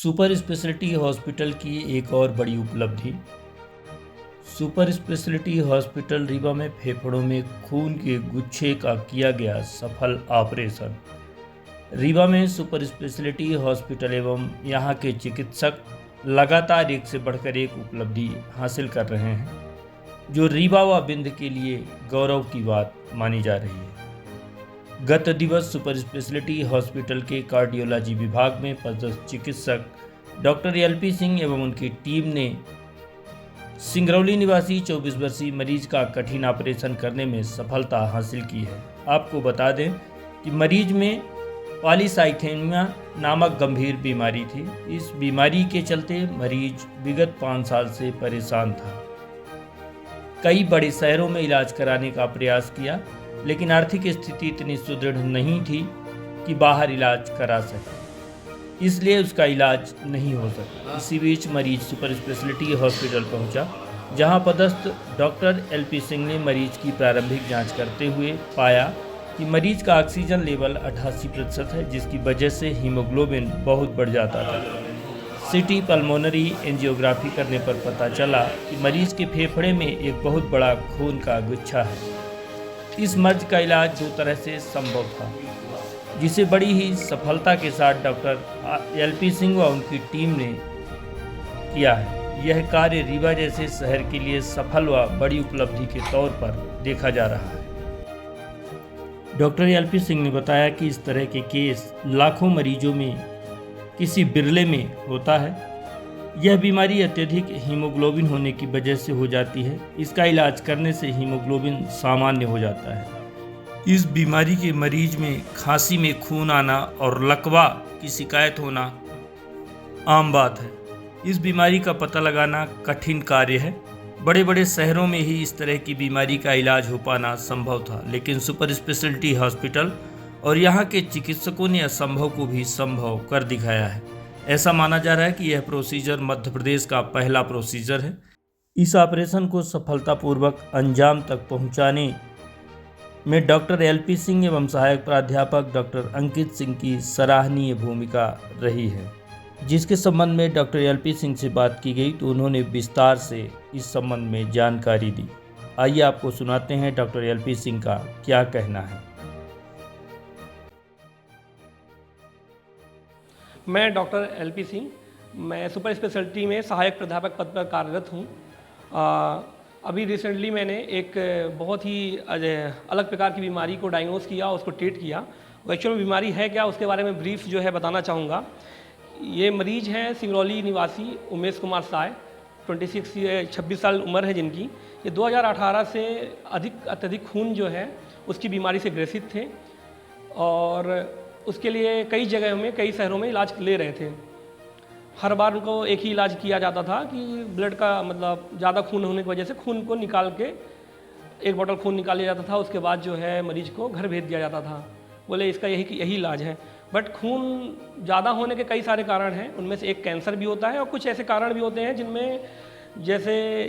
Super speciality hospital की एक और बड़ी उपलब्धि। सुपर स्पेशलिटी हॉस्पिटल रीवा में फेफड़ों में खून के गुच्छे का किया गया सफल ऑपरेशन। रीवा में सुपर स्पेशलिटी हॉस्पिटल एवं यहां के चिकित्सक लगातार एक से बढ़कर एक उपलब्धि हासिल कर रहे हैं, जो रीवा व बिंद के लिए गौरव की बात मानी जा रही है। गत दिवस सुपर स्पेशलिटी हॉस्पिटल के कार्डियोलॉजी विभाग में पदस्थ चिकित्सक डॉक्टर एलपी सिंह एवं उनकी टीम ने सिंगरौली निवासी 24 वर्षीय मरीज का कठिन ऑपरेशन करने में सफलता हासिल की है। आपको बता दें कि मरीज में पॉलीसाइथेमिया नामक गंभीर बीमारी थी। इस बीमारी के चलते मरीज विगत 5 साल से परेशान था। कई बड़े शहरों में इलाज कराने का प्रयास किया, लेकिन आर्थिक स्थिति इतनी सुदृढ़ नहीं थी कि बाहर इलाज करा सके, इसलिए उसका इलाज नहीं हो सका। इसी बीच मरीज सुपर स्पेशलिटी हॉस्पिटल पहुंचा, जहां पदस्थ डॉक्टर एलपी सिंह ने मरीज की प्रारंभिक जांच करते हुए पाया कि मरीज का ऑक्सीजन लेवल 88% है, जिसकी वजह से हीमोग्लोबिन बहुत बढ़ जाता था। सिटी पल्मोनरी एंजियोग्राफी करने पर पता चला कि मरीज के फेफड़े में एक बहुत बड़ा खून का गुच्छा है। इस मर्ज का इलाज 2 तरह से संभव था, जिसे बड़ी ही सफलता के साथ डॉक्टर एलपी सिंह व उनकी टीम ने किया है। यह कार्य रीवा जैसे शहर के लिए सफल व बड़ी उपलब्धि के तौर पर देखा जा रहा है। डॉक्टर एलपी सिंह ने बताया कि इस तरह के केस लाखों मरीजों में किसी बिरले में होता है। यह बीमारी अत्यधिक हीमोग्लोबिन होने की वजह से हो जाती है। इसका इलाज करने से हीमोग्लोबिन सामान्य हो जाता है। इस बीमारी के मरीज में खांसी में खून आना और लकवा की शिकायत होना आम बात है। इस बीमारी का पता लगाना कठिन कार्य है। बड़े बड़े शहरों में ही इस तरह की बीमारी का इलाज हो पाना संभव था, लेकिन सुपर स्पेशलिटी हॉस्पिटल और यहाँ के चिकित्सकों ने असंभव को भी संभव कर दिखाया है। ऐसा माना जा रहा है कि यह प्रोसीजर मध्य प्रदेश का पहला प्रोसीजर है। इस ऑपरेशन को सफलतापूर्वक अंजाम तक पहुंचाने में डॉक्टर एलपी सिंह एवं सहायक प्राध्यापक डॉक्टर अंकित सिंह की सराहनीय भूमिका रही है। जिसके संबंध में डॉक्टर एलपी सिंह से बात की गई तो उन्होंने विस्तार से इस संबंध में जानकारी दी। आइए आपको सुनाते हैं डॉक्टर एलपी सिंह का क्या कहना है। मैं डॉक्टर एलपी सिंह, मैं सुपर स्पेशलिटी में सहायक प्राध्यापक पद पर कार्यरत हूँ। अभी रिसेंटली मैंने एक बहुत ही अलग प्रकार की बीमारी को डायग्नोस किया, उसको ट्रीट किया। एक्चुअल में बीमारी है क्या, उसके बारे में ब्रीफ जो है बताना चाहूँगा। ये मरीज हैं सिंगरौली निवासी उमेश कुमार साय, 26 साल उम्र है जिनकी। ये 2018 से अत्यधिक खून जो है उसकी बीमारी से ग्रसित थे और उसके लिए कई जगहों में, कई शहरों में इलाज ले रहे थे। हर बार उनको एक ही इलाज किया जाता था कि ब्लड का मतलब ज़्यादा खून होने की वजह से खून को निकाल के एक बोतल खून निकाल लिया जाता था, उसके बाद जो है मरीज को घर भेज दिया जाता था। बोले इसका यही इलाज है। बट खून ज़्यादा होने के कई सारे कारण हैं, उनमें से एक कैंसर भी होता है और कुछ ऐसे कारण भी होते हैं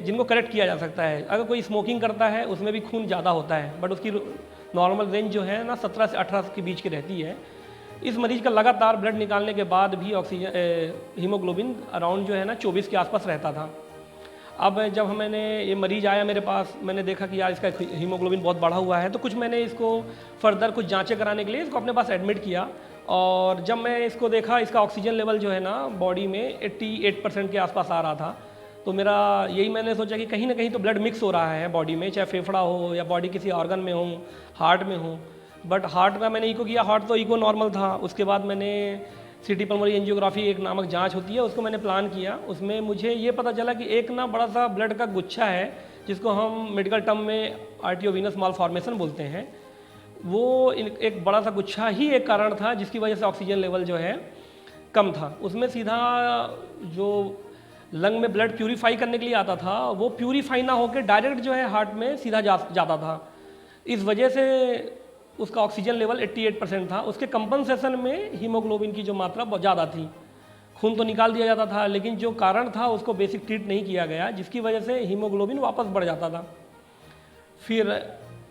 जिनको करेक्ट किया जा सकता है। अगर कोई स्मोकिंग करता है उसमें भी खून ज़्यादा होता है, बट उसकी नॉर्मल रेंज जो है ना 17 से 18 के बीच की रहती है। इस मरीज का लगातार ब्लड निकालने के बाद भी हीमोग्लोबिन अराउंड जो है ना 24 के आसपास रहता था। अब जब मैंने ये मरीज आया मेरे पास, मैंने देखा कि यार इसका हीमोग्लोबिन बहुत बढ़ा हुआ है, तो कुछ मैंने इसको फर्दर कुछ जांचें कराने के लिए इसको अपने पास एडमिट किया। और जब मैं इसको देखा, इसका ऑक्सीजन लेवल जो है ना बॉडी में 88% के आसपास आ रहा था। तो मेरा यही मैंने सोचा कि कहीं ना कहीं तो ब्लड मिक्स हो रहा है बॉडी में, चाहे फेफड़ा हो या बॉडी किसी ऑर्गन में हो, हार्ट में हो। बट हार्ट का मैंने ईको किया, हार्ट तो ईको नॉर्मल था। उसके बाद मैंने सिटी पल्मोनरी एंजियोग्राफी एक नामक जांच होती है, उसको मैंने प्लान किया। उसमें मुझे ये पता चला कि एक ना बड़ा सा ब्लड का गुच्छा है, जिसको हम मेडिकल टर्म में आर्टियोवीनस मालफॉर्मेशन बोलते हैं। वो एक बड़ा सा गुच्छा ही एक कारण था जिसकी वजह से ऑक्सीजन लेवल जो है कम था। उसमें सीधा जो लंग में ब्लड प्यूरीफाई करने के लिए आता था, वो प्यूरीफाई ना होकर डायरेक्ट जो है हार्ट में सीधा जाता था। इस वजह से उसका ऑक्सीजन लेवल 88% था। उसके कंपनसेशन में हीमोग्लोबिन की जो मात्रा बहुत ज़्यादा थी। खून तो निकाल दिया जाता था, लेकिन जो कारण था उसको बेसिक ट्रीट नहीं किया गया, जिसकी वजह से हीमोग्लोबिन वापस बढ़ जाता था। फिर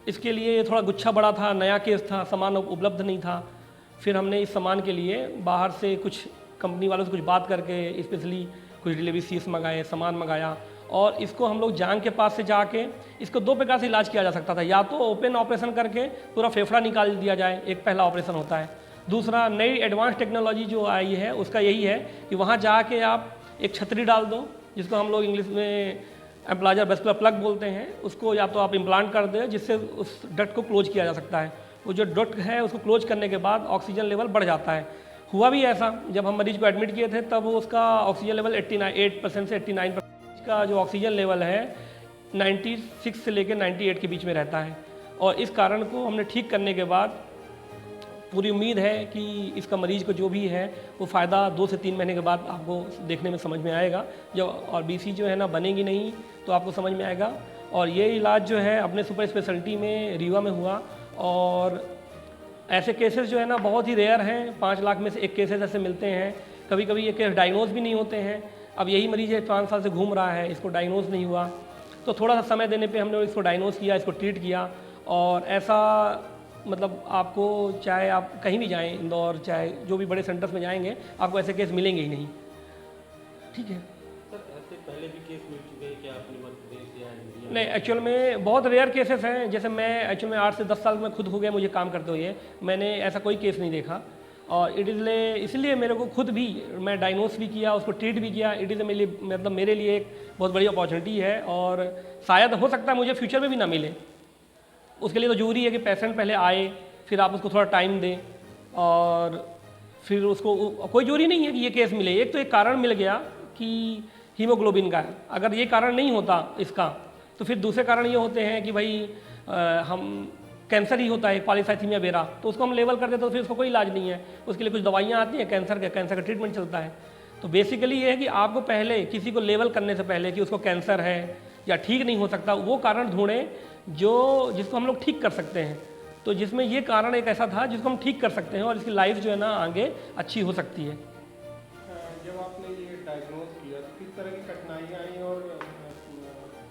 इसके लिए थोड़ा गुच्छा बड़ा था, नया केस था, सामान उपलब्ध नहीं था। फिर हमने इस सामान के लिए बाहर से कुछ कंपनी वालों से कुछ बात करके स्पेशली कुछ डिलीवरी सीट्स मंगाए, सामान मंगाया, और इसको हम लोग जांघ के पास से जाके इसको 2 प्रकार से इलाज किया जा सकता था। या तो ओपन ऑपरेशन करके पूरा फेफड़ा निकाल दिया जाए, एक पहला ऑपरेशन होता है। दूसरा, नई एडवांस टेक्नोलॉजी जो आई है उसका यही है कि वहाँ जाके आप एक छतरी डाल दो, जिसको हम लोग इंग्लिश में एम्प्लाजर वेस्कुलर प्लग बोलते हैं, उसको या तो आप इम्प्लांट कर दें, जिससे उस डक्ट को क्लोज किया जा सकता है। वो जो डक्ट है उसको क्लोज करने के बाद ऑक्सीजन लेवल बढ़ जाता है। हुआ भी ऐसा, जब हम मरीज को एडमिट किए थे तब उसका ऑक्सीजन लेवल 89% से 89% का जो ऑक्सीजन लेवल है 96 से लेकर 98 के बीच में रहता है। और इस कारण को हमने ठीक करने के बाद पूरी उम्मीद है कि इसका मरीज को जो भी है वो फ़ायदा 2 से 3 महीने के बाद आपको देखने में समझ में आएगा। जब और बीसी जो है ना बनेगी नहीं तो आपको समझ में आएगा। और ये इलाज जो है अपने सुपर स्पेशलिटी में रीवा में हुआ, और ऐसे केसेस जो है ना बहुत ही रेयर हैं, 5 लाख में से 1 केसेस ऐसे मिलते हैं। कभी कभी ये केस डायग्नोज भी नहीं होते हैं। अब यही मरीज है 5 साल से घूम रहा है, इसको डायग्नोज नहीं हुआ, तो थोड़ा सा समय देने पे हमने इसको डायग्नोज किया, इसको ट्रीट किया। और ऐसा मतलब आपको चाहे आप कहीं भी जाएं, इंदौर चाहे जो भी बड़े सेंटर्स में जाएंगे, आपको ऐसे केस मिलेंगे ही नहीं। ठीक है सर, ऐसे पहले भी केस मिल चुके हैं क्या अपने मध्य प्रदेश या इंडिया? नहीं, एक्चुअल में बहुत रेयर केसेस हैं। जैसे मैं एक्चुअल में 8 से 10 साल में खुद हो गया मुझे काम करते हुए, मैंने ऐसा कोई केस नहीं देखा। और इसलिए मेरे को खुद भी मैं डायग्नोस भी किया, उसको ट्रीट भी किया। इट इज़ मतलब मेरे लिए एक बहुत बड़ी अपॉर्चुनिटी है, और शायद हो सकता है मुझे फ्यूचर में भी ना मिले। उसके लिए तो जरूरी है कि पेशेंट पहले आए, फिर आप उसको थोड़ा टाइम दें, और फिर उसको कोई जरूरी नहीं है कि ये केस मिले। एक तो एक कारण मिल गया कि हीमोग्लोबिन का है, अगर ये कारण नहीं होता इसका तो फिर दूसरे कारण ये होते हैं कि भाई हम कैंसर ही होता है पॉलीसाइथीमिया वेरा, तो उसको हम लेवल कर देते तो फिर उसको कोई इलाज नहीं है। उसके लिए कुछ दवाइयाँ आती हैं कैंसर का ट्रीटमेंट चलता है। तो बेसिकली ये है कि आपको पहले किसी को लेवल करने से पहले कि उसको कैंसर है या ठीक नहीं हो सकता, वो कारण ढूंढें जिसको हम लोग ठीक कर सकते हैं। तो जिसमें ये कारण एक ऐसा था जिसको हम ठीक कर सकते हैं, और इसकी लाइफ जो है ना आगे अच्छी हो सकती है। जब आपने ये डायग्नोज किया तो किस तरह की कठिनाइयाँ आई, और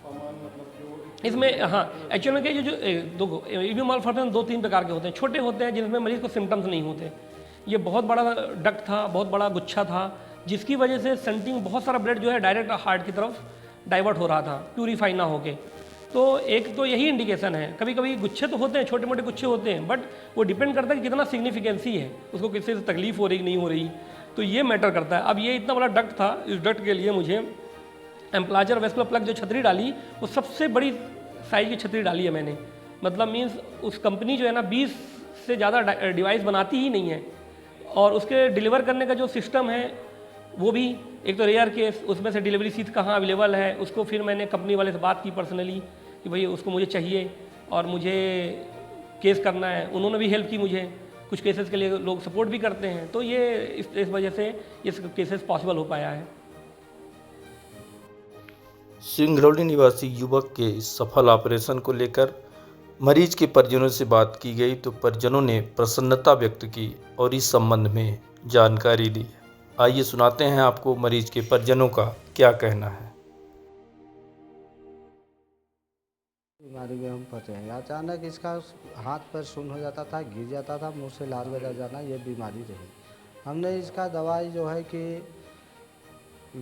सामान मतलब जो इसमें हाँ एक्चुअल में क्या ये जो दो इम्यून मालफंक्शन 2-3 प्रकार के होते हैं। छोटे होते हैं जिनमें मरीज को सिम्टम्स नहीं होते। ये बहुत बड़ा डक्ट था, बहुत बड़ा गुच्छा था, जिसकी वजह से सेंटिंग बहुत सारा ब्लड जो है डायरेक्ट हार्ट की तरफ डाइवर्ट हो रहा था, प्यूरीफाई ना होके। तो एक तो यही इंडिकेशन है। कभी कभी गुच्छे तो होते हैं, छोटे मोटे गुच्छे होते हैं, बट वो डिपेंड करता है कि कितना सिग्निफिकेंसी है, उसको किसी से तकलीफ हो रही नहीं हो रही, तो ये मैटर करता है। अब ये इतना बड़ा डक्ट था, इस डक्ट के लिए मुझे एम्प्लाजर वेस्कुलर प्लग जो छतरी डाली वो सबसे बड़ी साइज की छतरी डाली है मैंने। मतलब मीन्स उस कंपनी जो है ना 20 से ज़्यादा डिवाइस बनाती ही नहीं है, और उसके डिलीवर करने का जो सिस्टम है वो भी एक तो रेयर केस, उसमें से डिलीवरी सीट कहाँ अवेलेबल है, उसको फिर मैंने कंपनी वाले से बात की पर्सनली कि भाई उसको मुझे चाहिए और मुझे केस करना है। उन्होंने भी हेल्प की मुझे, कुछ केसेस के लिए लोग सपोर्ट भी करते हैं। तो ये इस वजह से ये केसेस पॉसिबल हो पाया है। सिंगरौली निवासी युवक के इस सफल ऑपरेशन को लेकर मरीज के परिजनों से बात की गई तो परिजनों ने प्रसन्नता व्यक्त की और इस संबंध में जानकारी दी। आइए सुनाते हैं आपको मरीज के परिजनों का क्या कहना है। बीमारी में हम फंसे हैं। अचानक इसका हाथ पैर सुन्न हो जाता था, गिर जाता था, मुंह से लार बजा जाना, ये बीमारी रही। हमने इसका दवाई जो है कि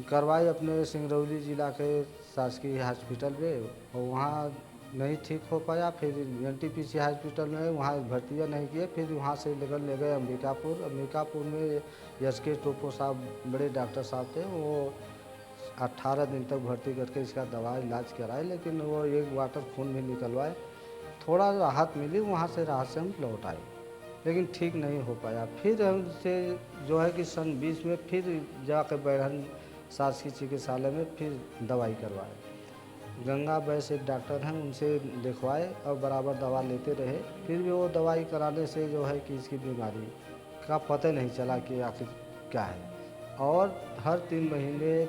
करवाई अपने सिंगरौली ज़िला के शासकीय हॉस्पिटल में, और वहाँ नहीं ठीक हो पाया। फिर NTPC हॉस्पिटल में वहाँ भर्ती नहीं किए, फिर वहाँ से लेकर ले गए अंबिकापुर में SK टोपो साहब बड़े डॉक्टर साहब थे, वो 18 दिन तक भर्ती करके इसका दवा इलाज कराए, लेकिन वो एक वाटर खून भी निकलवाए, थोड़ा राहत मिली, वहाँ से राहत से हम लौट आए, लेकिन ठीक नहीं हो पाया। फिर हमसे जो है कि सन 20 में फिर जाकर बैरहन शासकीय चिकित्सालय में फिर दवाई करवाए। गंगा वैश्य एक डॉक्टर हैं, उनसे दिखवाए और बराबर दवा लेते रहे। फिर भी वो दवाई कराने से जो है कि इसकी बीमारी का पता नहीं चला कि आखिर क्या है। और हर 3 महीने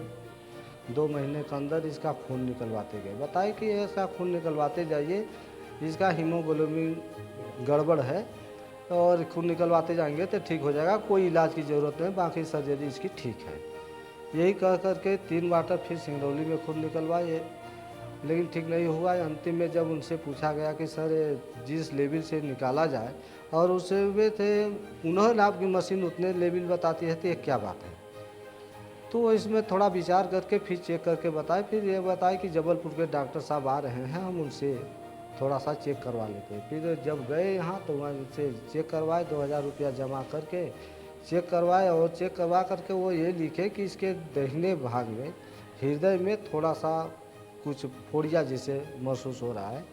2 महीने के अंदर इसका खून निकलवाते गए। बताए कि ऐसा खून निकलवाते जाइए, इसका हीमोग्लोबिन गड़बड़ है और खून निकलवाते जाएंगे तो ठीक हो जाएगा, कोई इलाज की ज़रूरत नहीं, बाकी सर्जरी इसकी ठीक है। यही कह करके 3 बार फिर सिंगरौली में खून निकलवाए, लेकिन ठीक नहीं हुआ। अंतिम में जब उनसे पूछा गया कि सर जिस लेवल से निकाला जाए, और उससे वे थे उन्होंने आपकी मशीन उतने लेवल बताती है, तो ये क्या बात है। तो इसमें थोड़ा विचार करके फिर चेक करके बताए, फिर ये बताए कि जबलपुर के डॉक्टर साहब आ रहे हैं, हम उनसे थोड़ा सा चेक करवा लेते हैं। फिर जब गए यहाँ तो वहाँ उनसे चेक करवाए, 2000 रुपया जमा करके चेक करवाए, और चेक करवा करके वो ये लिखे कि इसके दाहिने भाग में हृदय में थोड़ा सा कुछ फोड़िया जैसे महसूस हो रहा है।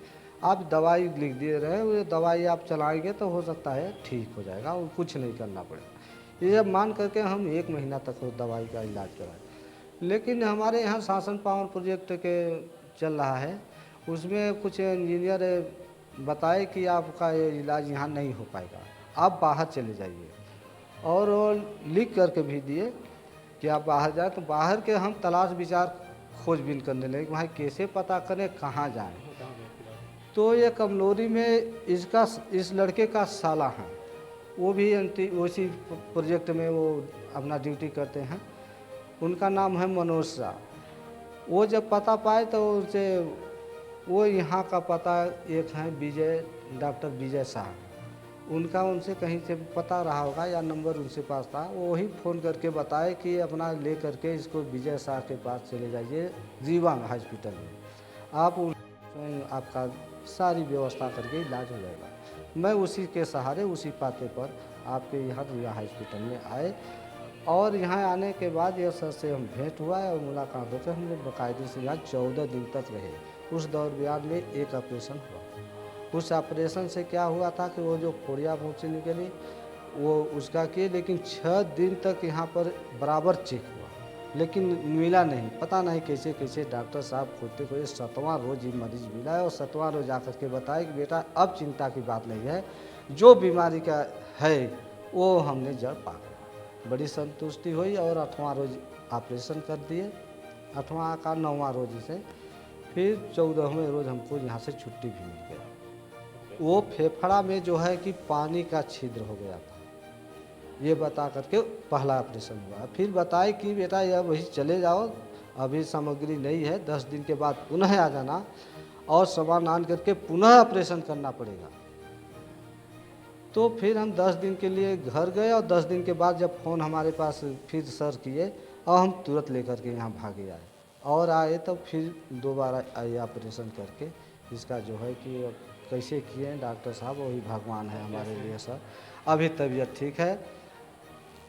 आप दवाई लिख दे रहे हैं, वो दवाई आप चलाएंगे तो हो सकता है ठीक हो जाएगा और कुछ नहीं करना पड़ेगा। ये मान करके हम 1 महीना तक वो दवाई का इलाज कराए। लेकिन हमारे यहाँ शासन पावन प्रोजेक्ट के चल रहा है, उसमें कुछ इंजीनियर बताए कि आपका ये इलाज यहाँ नहीं हो पाएगा, आप बाहर चले जाइए, और वो लिख करके भी दिए कि आप बाहर जाए। तो बाहर के हम तलाश विचार खोजबीन करने लगे कि वहाँ कैसे पता करें, कहाँ जाएं। तो ये कमलोरी में इस लड़के का साला है, वो भी उसी प्रोजेक्ट में वो अपना ड्यूटी करते हैं। उनका नाम है मनोज शाह। वो जब पता पाए तो उनसे वो यहाँ का पता एक है डॉक्टर विजय शाह, उनका उनसे कहीं से पता रहा होगा या नंबर उनसे पास था, वो वही फ़ोन करके बताए कि अपना ले करके इसको विजय शाह के पास चले जाइए रीवा हॉस्पिटल में, आप आपका सारी व्यवस्था करके इलाज हो जाएगा। मैं उसी के सहारे उसी पाते पर आपके यहाँ रीवा हॉस्पिटल में आए, और यहाँ आने के बाद ये सर से हम भेंट हुआ है और मुलाकात होकर हमने बाकायदे से यहाँ 14 दिन तक रहे। उस दौरान में एक ऑपरेशन हुआ। उस ऑपरेशन से क्या हुआ था कि वो जो फोड़िया पहुँची निकली वो उसका किए, लेकिन 6 दिन तक यहाँ पर बराबर चेक हुआ, लेकिन मिला नहीं। पता नहीं कैसे कैसे डॉक्टर साहब खोजते खोजते 7वां रोज़ ही मरीज मिला है, और 7वां रोज़ आकर के बताया कि बेटा अब चिंता की बात नहीं है, जो बीमारी का है वो हमने जड़ पा लिया। बड़ी संतुष्टि हुई, और 8वां रोज़ ऑपरेशन कर दिए, 8वां का 9वां रोज़ से। फिर 14वें रोज़ हमको यहाँ से छुट्टी भी मिल गया। वो फेफड़ा में जो है कि पानी का छिद्र हो गया था, ये बता करके पहला ऑपरेशन हुआ। फिर बताए कि बेटा यह वही चले जाओ, अभी सामग्री नहीं है, 10 दिन के बाद पुनः आ जाना और सामान आन करके पुनः ऑपरेशन करना पड़ेगा। तो फिर हम 10 दिन के लिए घर गए, और 10 दिन के बाद जब फ़ोन हमारे पास फिर सर किए, और हम तुरंत लेकर के यहाँ भागे आए, और आए तो फिर दोबारा आए ऑपरेशन करके। इसका जो है कि अब कैसे किए हैं डॉक्टर साहब, वही भगवान है हमारे लिए सर। अभी तबीयत ठीक है,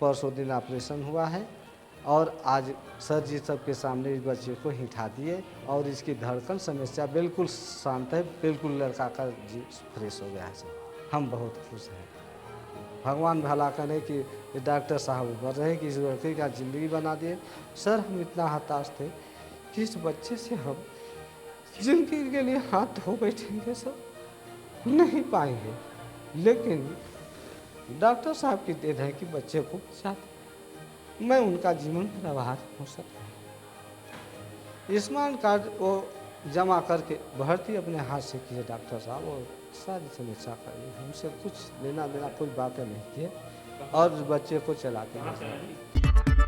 परसों दिन ऑपरेशन हुआ है, और आज सर जी सबके सामने इस बच्चे को हिठा दिए, और इसकी धड़कन समस्या बिल्कुल शांत है, बिल्कुल लड़का का जी फ्रेश हो गया है सर। हम बहुत खुश हैं। भगवान भला करे कि ये डॉक्टर साहब ऊपर रहे कि इस लड़के का ज़िंदगी बना दिए। सर हम इतना हताश थे कि इस बच्चे से हम जिंदगी के लिए हाथ धो बैठेंगे सर, नहीं पाएंगे, लेकिन डॉक्टर साहब की देन है कि बच्चे को बचाते। मैं उनका जीवन पर आभार हूँ सर। आयुष्मान कार्ड वो जमा करके भर्ती अपने हाथ से किए डॉक्टर साहब, और सारी समस्या करिए, हमसे कुछ लेना देना कोई बातें नहीं थी, और बच्चे को चलाते हैं।